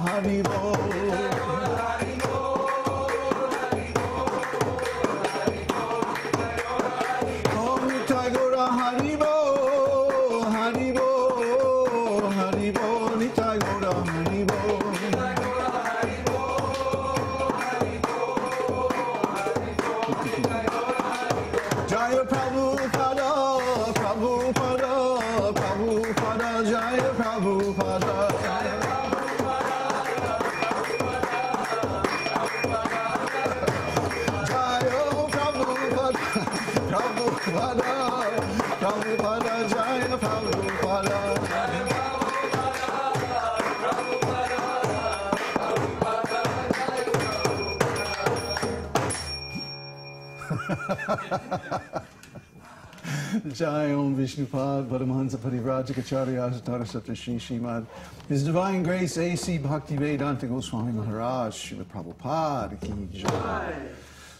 Haribo. Om Nitai Gaura Haribo, Haribo, Haribo, Nitai Gaura Haribo. Jaya Prabhupada, Prabhupada, Prabhupada, Jaya Prabhupada. Jaya Prabhupada, Prabhupada, Prabhupada, Jaya Prabhupada. Jai Om Vishnupad Paramahansa Parivrajacharya Asatara Shri Śrīmad. His Divine Grace A.C. Bhakti Vedānta Goswami Maharaj, Srila Prabhupada Ki Jai.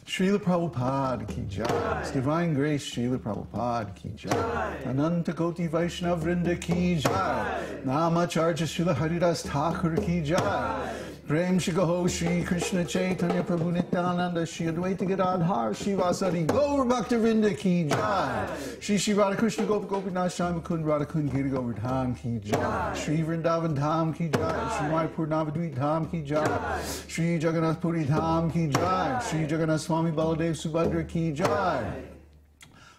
Srila Prabhupada Ki Jai. His Divine Grace Srila Prabhupada Ki Jai. Ananta Koti Vaishnav Vrinda Ki Jai. Namacharya Srila Haridas Thakur Ki Jai. Prem Shigaho Shri Krishna Chaitanya Prabhu Nityananda Shri Advaita Gadadhar Shivasari Gaur Bhakta Vrinda Ki Jai. Shri Shri Radha Krishna Gopa Gopinath Shami Kund Radha Kund Giri Govardhan Ki Jai. Shri Vrindavan Dham Ki Jai. Shri Mayapur Navadvip Dham Ki Jai. Shri Jagannath Puri Dham Ki Jai. Shri Jagannath Swami Baladev Subhadra Ki Jai.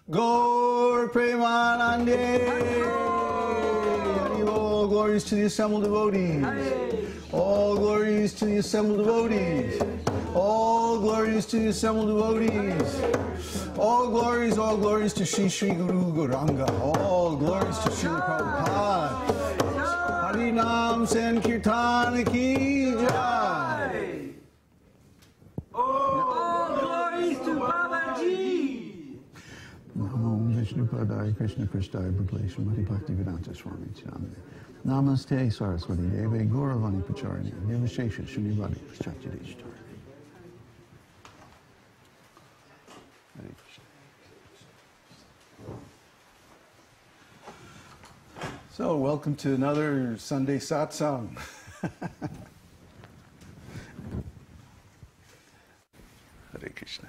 Gaur Premanande. All glories to the assembled devotees. All glories to the assembled devotees. All glories to the assembled devotees. All glories to Shri Shri Guru Gauranga. All glories to Srila Prabhupada. Harinam Sankirtan Ki Jai. All glories to Babaji. Namo Vishnu Padaya Krishna Krishnaya Bhuklesha Mati Bhakti Vedanta Swami Chami. Namaste Saraswati Deve Gauravani Pacharini Nirvishesha Shrivadi Paschatidishtar. Hare Krishna. So, welcome to another Sunday Satsang. Hare Krishna.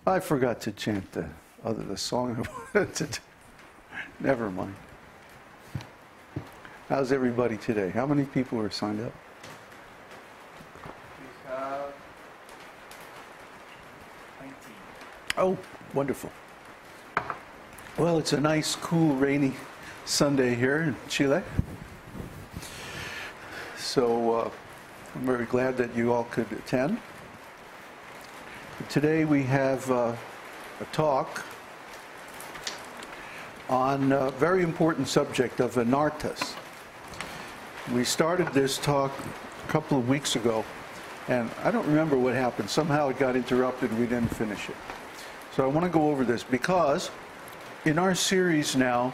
I forgot to chant the song I wanted to do. Never mind. How's everybody today? How many people are signed up? We have 19. Oh, wonderful. Well, it's a nice, cool, rainy Sunday here in Chile. So I'm very glad that you all could attend. Today we have a talk on a very important subject of Anarthas. We started this talk a couple of weeks ago, and I don't remember what happened. Somehow it got interrupted, we didn't finish it. So I want to go over this because in our series now,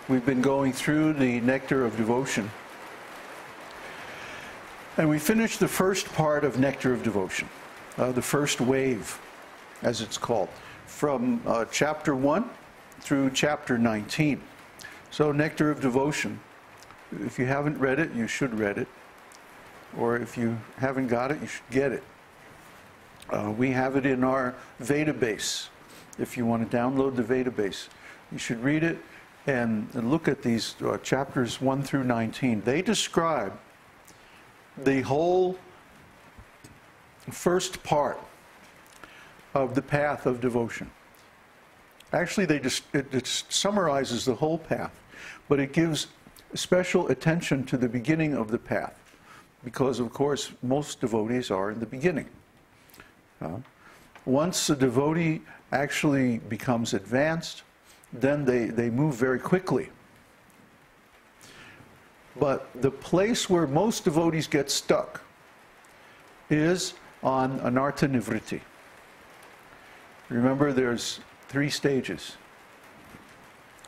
we've been going through the Nectar of Devotion. And we finished the first part of Nectar of Devotion, the first wave, as it's called, from chapter 1 through chapter 19. So Nectar of Devotion, if you haven't read it, you should read it. Or if you haven't got it, you should get it. We have it in our Vedabase. If you want to download the Vedabase, you should read it and look at these chapters 1 through 19. They describe the whole first part of the path of devotion. Actually, it summarizes the whole path, but it gives special attention to the beginning of the path, because, of course, most devotees are in the beginning. Once a devotee actually becomes advanced, then they move very quickly. But the place where most devotees get stuck is on anartha nivritti. Remember, there's 3 stages.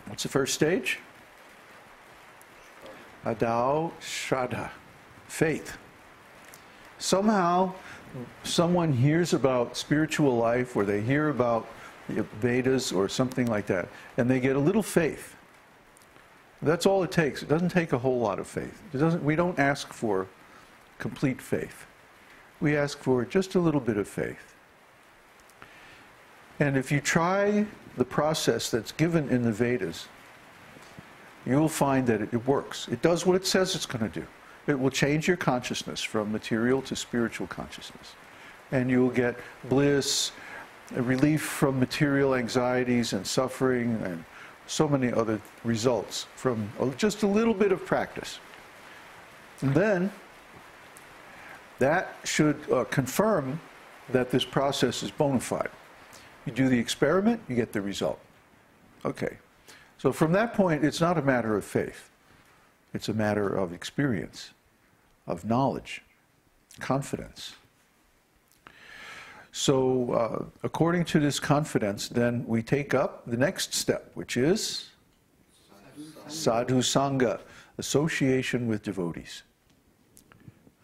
What's the first stage? Adau Shraddha, faith. Somehow, someone hears about spiritual life, or they hear about the Vedas or something like that, and they get a little faith. That's all it takes. It doesn't take a whole lot of faith. We don't ask for complete faith. We ask for just a little bit of faith. And if you try the process that's given in the Vedas, you'll find that it works. It does what it says it's going to do. It will change your consciousness from material to spiritual consciousness. And you'll get bliss, relief from material anxieties and suffering, and so many other results from just a little bit of practice. And then that should confirm that this process is bona fide. You do the experiment, you get the result. Okay. So from that point, it's not a matter of faith. It's a matter of experience, of knowledge, confidence. So according to this confidence, then we take up the next step, which is sadhu sangha, association with devotees.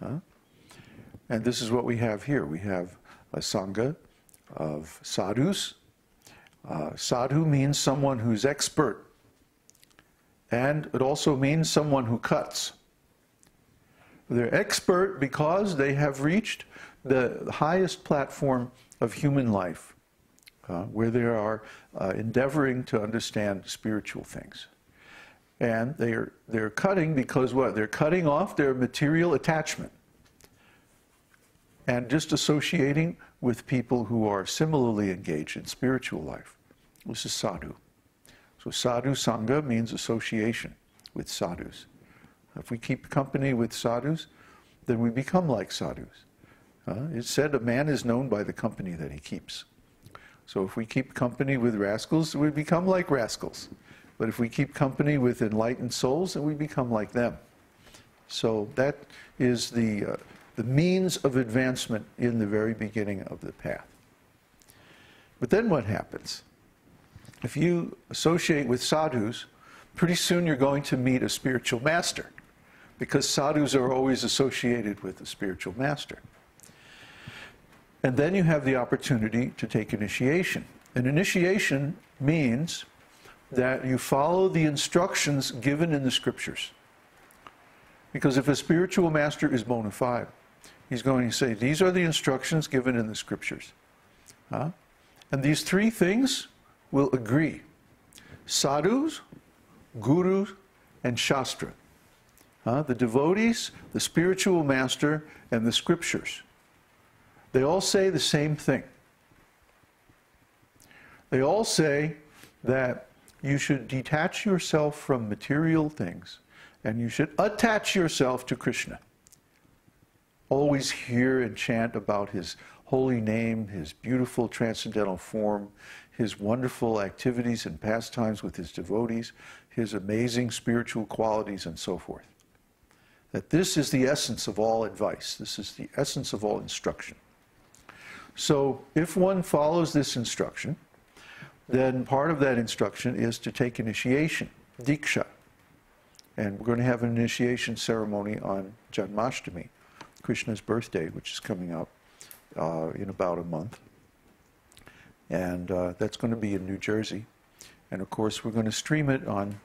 And this is what we have here. We have a sangha of sadhus. Sadhu means someone who's expert. And it also means someone who cuts. They're expert because they have reached the highest platform of human life, where they are endeavoring to understand spiritual things. And they're cutting because what? They're cutting off their material attachment and just associating with people who are similarly engaged in spiritual life. This is sadhu. So sadhu sangha means association with sadhus. If we keep company with sadhus, then we become like sadhus. It's said a man is known by the company that he keeps. So if we keep company with rascals, we become like rascals. But if we keep company with enlightened souls, then we become like them. So that is the means of advancement in the very beginning of the path. But then what happens? If you associate with sadhus, pretty soon you're going to meet a spiritual master, because sadhus are always associated with a spiritual master. And then you have the opportunity to take initiation. And initiation means that you follow the instructions given in the scriptures. Because if a spiritual master is bona fide, he's going to say, these are the instructions given in the scriptures. And these three things will agree. Sadhus, gurus, and shastra. The devotees, the spiritual master, and the scriptures. They all say the same thing. They all say that you should detach yourself from material things and you should attach yourself to Krishna. Always hear and chant about his holy name, his beautiful transcendental form, his wonderful activities and pastimes with his devotees, his amazing spiritual qualities, and so forth. That this is the essence of all advice. This is the essence of all instruction. So if one follows this instruction, then part of that instruction is to take initiation, diksha. And we're going to have an initiation ceremony on Janmashtami, Krishna's birthday, which is coming up in about a month. And that's going to be in New Jersey. And of course, we're going to stream it on,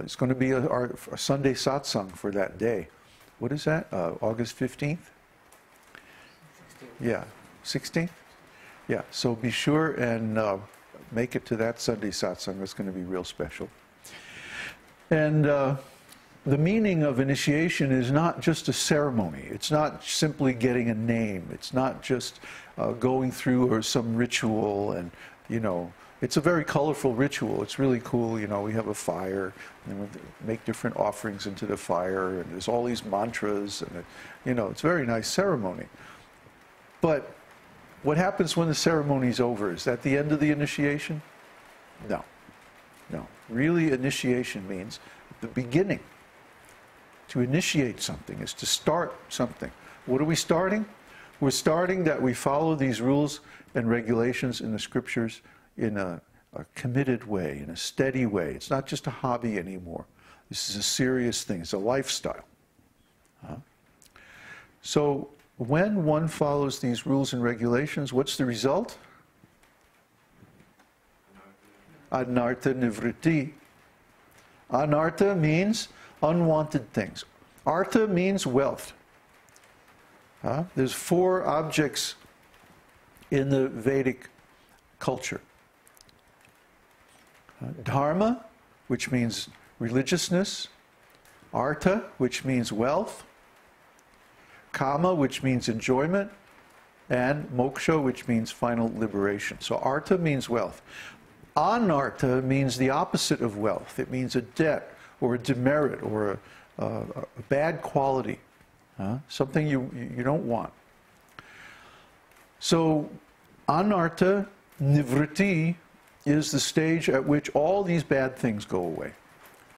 it's going to be our Sunday satsang for that day. What is that? August 15th? 16th. Yeah, 16th? Yeah, so be sure and make it to that Sunday satsang. It's going to be real special. And the meaning of initiation is not just a ceremony. It's not simply getting a name. It's not just going through or some ritual and, you know, it's a very colorful ritual. It's really cool. You know, we have a fire and we make different offerings into the fire and there's all these mantras and, you know, it's a very nice ceremony. But what happens when the ceremony is over? Is that the end of the initiation? No. No. Really, initiation means the beginning. To initiate something is to start something. What are we starting? We're starting that we follow these rules and regulations in the scriptures in a committed way, in a steady way. It's not just a hobby anymore. This is a serious thing. It's a lifestyle. So when one follows these rules and regulations, what's the result? Anartha nivritti. Anartha means unwanted things. Artha means wealth. There's 4 objects in the Vedic culture. Dharma, which means religiousness. Artha, which means wealth. Kama, which means enjoyment. And moksha, which means final liberation. So artha means wealth. Anartha means the opposite of wealth. It means a debt or a demerit or a bad quality, something you don't want. So anartha nivritti is the stage at which all these bad things go away.